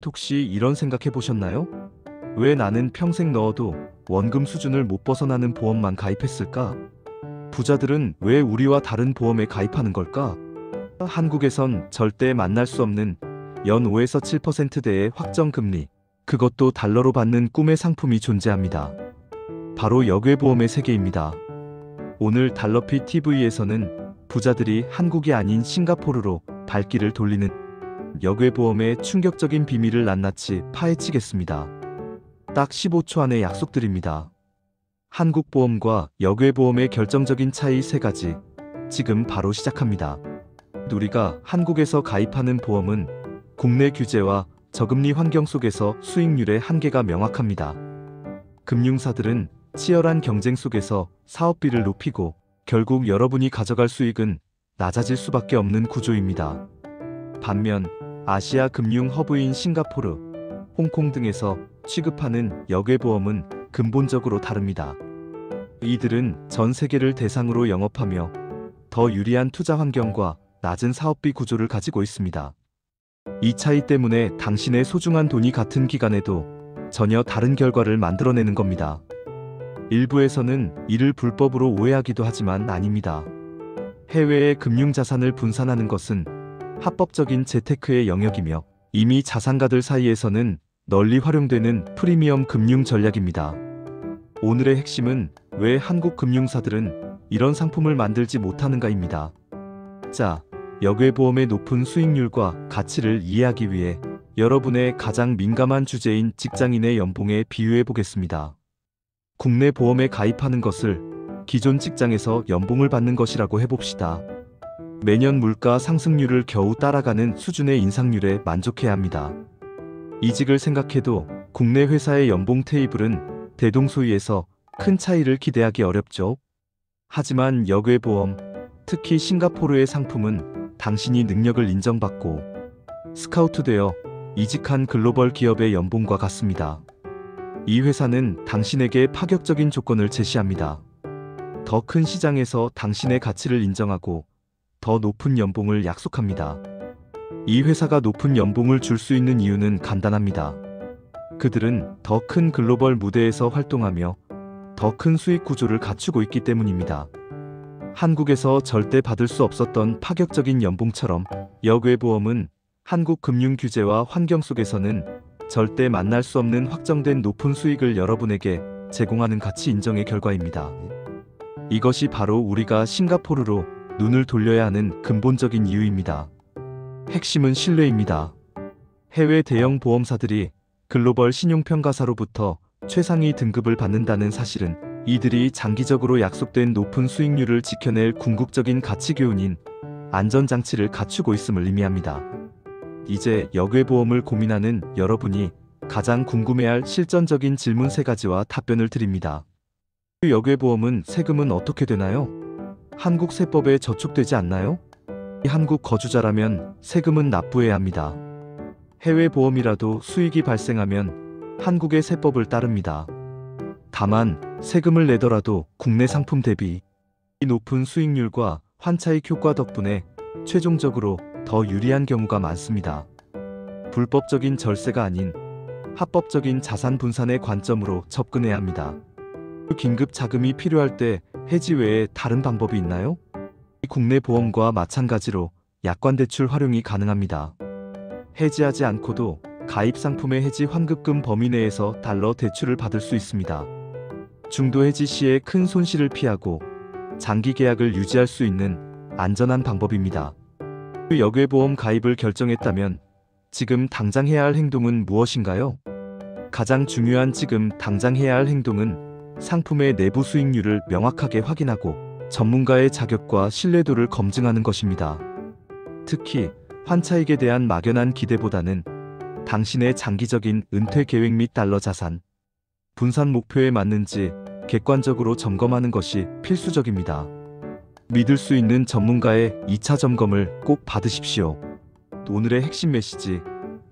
혹시 이런 생각해 보셨나요? 왜 나는 평생 넣어도 원금 수준을 못 벗어나는 보험만 가입했을까? 부자들은 왜 우리와 다른 보험에 가입하는 걸까? 한국에선 절대 만날 수 없는 연 5에서 7%대의 확정금리, 그것도 달러로 받는 꿈의 상품이 존재합니다. 바로 역외보험의 세계입니다. 오늘 달러피 TV에서는 부자들이 한국이 아닌 싱가포르로 발길을 돌리는 역외보험의 충격적인 비밀을 낱낱이 파헤치겠습니다. 딱 15초 안에 약속드립니다. 한국보험과 역외보험의 결정적인 차이 3가지, 지금 바로 시작합니다. 우리가 한국에서 가입하는 보험은 국내 규제와 저금리 환경 속에서 수익률의 한계가 명확합니다. 금융사들은 치열한 경쟁 속에서 사업비를 높이고 결국 여러분이 가져갈 수익은 낮아질 수밖에 없는 구조입니다. 반면 아시아 금융 허브인 싱가포르, 홍콩 등에서 취급하는 역외보험은 근본적으로 다릅니다. 이들은 전 세계를 대상으로 영업하며 더 유리한 투자 환경과 낮은 사업비 구조를 가지고 있습니다. 이 차이 때문에 당신의 소중한 돈이 같은 기간에도 전혀 다른 결과를 만들어내는 겁니다. 일부에서는 이를 불법으로 오해하기도 하지만 아닙니다. 해외에 금융자산을 분산하는 것은 합법적인 재테크의 영역이며 이미 자산가들 사이에서는 널리 활용되는 프리미엄 금융 전략입니다. 오늘의 핵심은 왜 한국 금융사들은 이런 상품을 만들지 못하는가입니다. 자, 역외보험의 높은 수익률과 가치를 이해하기 위해 여러분의 가장 민감한 주제인 직장인의 연봉에 비유해 보겠습니다. 국내 보험에 가입하는 것을 기존 직장에서 연봉을 받는 것이라고 해봅시다. 매년 물가 상승률을 겨우 따라가는 수준의 인상률에 만족해야 합니다. 이직을 생각해도 국내 회사의 연봉 테이블은 대동소이에서 큰 차이를 기대하기 어렵죠. 하지만 역외보험, 특히 싱가포르의 상품은 당신이 능력을 인정받고 스카우트되어 이직한 글로벌 기업의 연봉과 같습니다. 이 회사는 당신에게 파격적인 조건을 제시합니다. 더 큰 시장에서 당신의 가치를 인정하고 더 높은 연봉을 약속합니다. 이 회사가 높은 연봉을 줄 수 있는 이유는 간단합니다. 그들은 더 큰 글로벌 무대에서 활동하며 더 큰 수익 구조를 갖추고 있기 때문입니다. 한국에서 절대 받을 수 없었던 파격적인 연봉처럼 역외보험은 한국 금융 규제와 환경 속에서는 절대 만날 수 없는 확정된 높은 수익을 여러분에게 제공하는 가치 인정의 결과입니다. 이것이 바로 우리가 싱가포르로 눈을 돌려야 하는 근본적인 이유입니다. 핵심은 신뢰입니다. 해외 대형 보험사들이 글로벌 신용평가사로부터 최상위 등급을 받는다는 사실은 이들이 장기적으로 약속된 높은 수익률을 지켜낼 궁극적인 가치 교훈인 안전장치를 갖추고 있음을 의미합니다. 이제 역외보험을 고민하는 여러분이 가장 궁금해할 실전적인 질문 3가지와 답변을 드립니다. 역외보험은 세금은 어떻게 되나요? 한국 세법에 저촉되지 않나요? 한국 거주자라면 세금은 납부해야 합니다. 해외 보험이라도 수익이 발생하면 한국의 세법을 따릅니다. 다만 세금을 내더라도 국내 상품 대비 높은 수익률과 환차익 효과 덕분에 최종적으로 더 유리한 경우가 많습니다. 불법적인 절세가 아닌 합법적인 자산 분산의 관점으로 접근해야 합니다. 긴급 자금이 필요할 때 해지 외에 다른 방법이 있나요? 국내 보험과 마찬가지로 약관대출 활용이 가능합니다. 해지하지 않고도 가입 상품의 해지 환급금 범위 내에서 달러 대출을 받을 수 있습니다. 중도 해지 시에 큰 손실을 피하고 장기 계약을 유지할 수 있는 안전한 방법입니다. 역외보험 가입을 결정했다면 지금 당장 해야 할 행동은 무엇인가요? 가장 중요한 지금 당장 해야 할 행동은 상품의 내부 수익률을 명확하게 확인하고 전문가의 자격과 신뢰도를 검증하는 것입니다. 특히 환차익에 대한 막연한 기대보다는 당신의 장기적인 은퇴 계획 및 달러 자산 분산 목표에 맞는지 객관적으로 점검하는 것이 필수적입니다. 믿을 수 있는 전문가의 2차 점검을 꼭 받으십시오. 오늘의 핵심 메시지.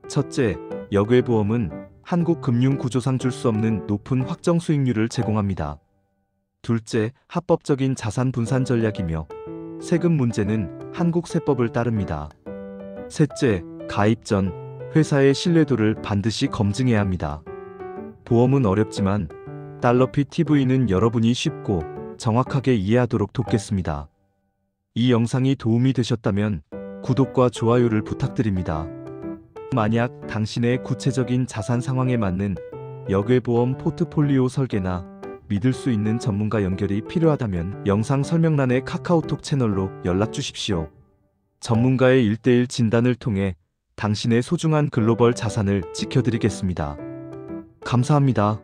첫째, 역외보험은 한국 금융 구조상 줄 수 없는 높은 확정 수익률을 제공합니다. 둘째, 합법적인 자산 분산 전략이며 세금 문제는 한국 세법을 따릅니다. 셋째, 가입 전 회사의 신뢰도를 반드시 검증해야 합니다. 보험은 어렵지만 달러피 TV는 여러분이 쉽고 정확하게 이해하도록 돕겠습니다. 이 영상이 도움이 되셨다면 구독과 좋아요를 부탁드립니다. 만약 당신의 구체적인 자산 상황에 맞는 역외보험 포트폴리오 설계나 믿을 수 있는 전문가 연결이 필요하다면 영상 설명란의 카카오톡 채널로 연락 주십시오. 전문가의 1:1 진단을 통해 당신의 소중한 글로벌 자산을 지켜드리겠습니다. 감사합니다.